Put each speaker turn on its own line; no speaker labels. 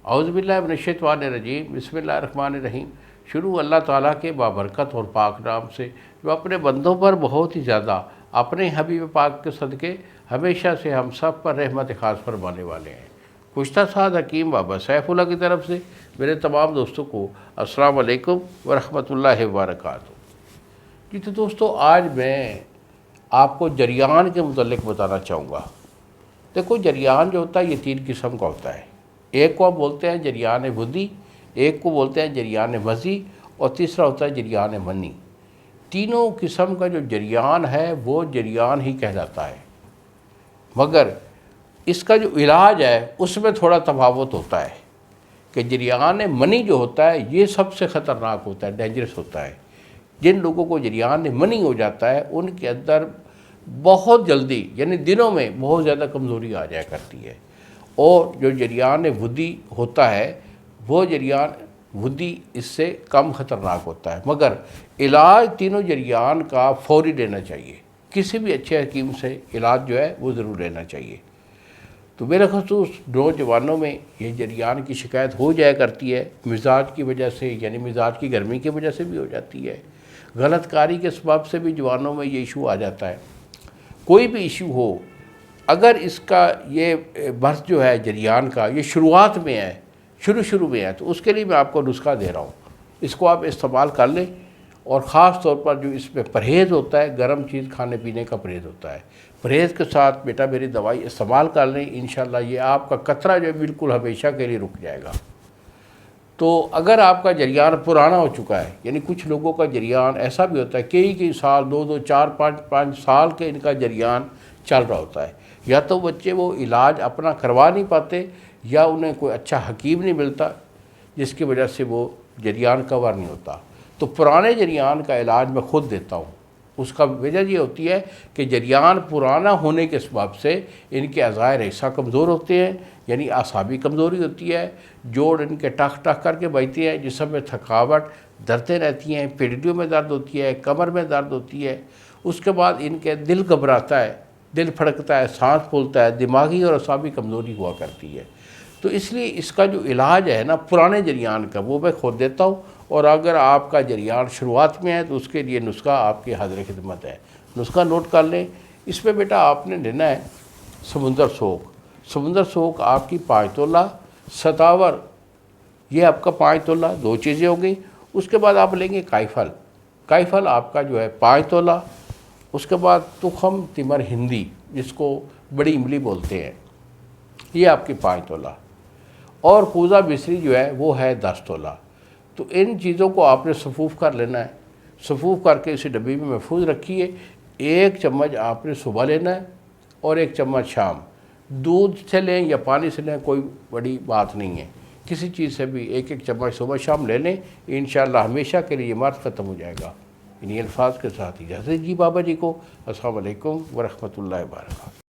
اعوذ باللہ من الشیطان الرجیم، بسم اللہ الرحمن الرحیم۔ شروع اللہ تعالیٰ کے بابرکت اور پاک نام سے، جو اپنے بندوں پر بہت ہی زیادہ اپنے حبیب پاک کے صدقے ہمیشہ سے ہم سب پر رحمت خاص فرمانے والے ہیں۔ گزشتہ ساتھ حکیم بابا سیف اللہ کی طرف سے میرے تمام دوستوں کو السلام علیکم ورحمۃ اللہ وبرکاتہ۔ جی تو دوستو، آج میں آپ کو جریان کے متعلق بتانا چاہوں گا۔ دیکھو، جریان جو ہوتا ہے یہ 3 قسم کا ہوتا ہے۔ ایک کو ہم بولتے ہیں جریان ودی، ایک کو بولتے ہیں جریان وضعی، اور تیسرا ہوتا ہے جریان منی۔ تینوں قسم کا جو جریان ہے وہ جریان ہی کہلاتا ہے، مگر اس کا جو علاج ہے اس میں تھوڑا تفاوت ہوتا ہے کہ جریان منی جو ہوتا ہے یہ سب سے خطرناک ہوتا ہے، ڈینجرس ہوتا ہے۔ جن لوگوں کو جریان منی ہو جاتا ہے ان کے اندر بہت جلدی، یعنی دنوں میں بہت زیادہ کمزوری آ جایا کرتی ہے۔ اور جو جریان ودی ہوتا ہے وہ جریان ودی اس سے کم خطرناک ہوتا ہے، مگر علاج تینوں جریان کا فوری لینا چاہیے۔ کسی بھی اچھے حکیم سے علاج جو ہے وہ ضرور لینا چاہیے۔ تو میرے خصوص نوجوانوں میں یہ جریان کی شکایت ہو جایا کرتی ہے، مزاج کی وجہ سے، یعنی مزاج کی گرمی کی وجہ سے بھی ہو جاتی ہے، غلط کاری کے سبب سے بھی جوانوں میں یہ ایشو آ جاتا ہے۔ کوئی بھی ایشو ہو، اگر اس کا یہ برس جو ہے جریان کا یہ شروعات میں ہے، شروع میں ہے، تو اس کے لیے میں آپ کو نسخہ دے رہا ہوں۔ اس کو آپ استعمال کر لیں، اور خاص طور پر جو اس میں پرہیز ہوتا ہے، گرم چیز کھانے پینے کا پرہیز ہوتا ہے، پرہیز کے ساتھ بیٹا میری دوائی استعمال کر لیں، انشاءاللہ یہ آپ کا قطرہ جو ہے بالکل ہمیشہ کے لیے رک جائے گا۔ تو اگر آپ کا جریان پرانا ہو چکا ہے، یعنی کچھ لوگوں کا جریان ایسا بھی ہوتا ہے کئی سال، 2 4 5 سال کے ان کا جریان چل رہا ہوتا ہے، یا تو بچے وہ علاج اپنا کروا نہیں پاتے، یا انہیں کوئی اچھا حکیم نہیں ملتا جس کی وجہ سے وہ جریان کور نہیں ہوتا۔ تو پرانے جریان کا علاج میں خود دیتا ہوں۔ اس کا وجہ یہ ہوتی ہے کہ جریان پرانا ہونے کے سبب سے ان کے اعضائے رئیسہ کمزور ہوتے ہیں، یعنی اعصابی کمزوری ہوتی ہے، جوڑ ان کے ٹک ٹک کر کے بجتے ہیں، جسم میں تھکاوٹ، دردیں رہتی ہیں، پیڈیوں میں درد ہوتی ہے، کمر میں درد ہوتی ہے۔ اس کے بعد ان کے دل گھبراتا ہے، دل پھڑکتا ہے، سانس پھولتا ہے، دماغی اور اعصابی کمزوری ہوا کرتی ہے۔ تو اس لیے اس کا جو علاج ہے نا پرانے جریان کا، وہ میں خود دیتا ہوں، اور اگر آپ کا جریان شروعات میں ہے تو اس کے لیے نسخہ آپ کی حاضر خدمت ہے۔ نسخہ نوٹ کر لیں۔ اس میں بیٹا آپ نے لینا ہے سمندر سوک۔ سمندر سوک آپ کی 5 تولہ، ستاور یہ آپ کا 5 تولہ، 2 چیزیں ہوں گی۔ اس کے بعد آپ لیں گے کائی پھل۔ کائی پھل آپ کا جو ہے 5 تولہ۔ اس کے بعد تخم تمر ہندی، جس کو بڑی املی بولتے ہیں، یہ آپ کی 5 تولہ، اور کوزہ مصری جو ہے وہ ہے 10 تولہ۔ تو ان چیزوں کو آپ نے صفوف کر لینا ہے۔ صفوف کر کے اسے ڈبی میں محفوظ رکھیے۔ 1 چمچ آپ نے صبح لینا ہے اور 1 چمچ شام۔ دودھ سے لیں یا پانی سے لیں، کوئی بڑی بات نہیں ہے، کسی چیز سے بھی 1 چمچ صبح شام لے لیں، انشاءاللہ ہمیشہ کے لیے یہ مرض ختم ہو جائے گا۔ انہی الفاظ کے ساتھ اجازت جی بابا جی کو۔ السلام علیکم ورحمۃ اللہ وبرکاتہ۔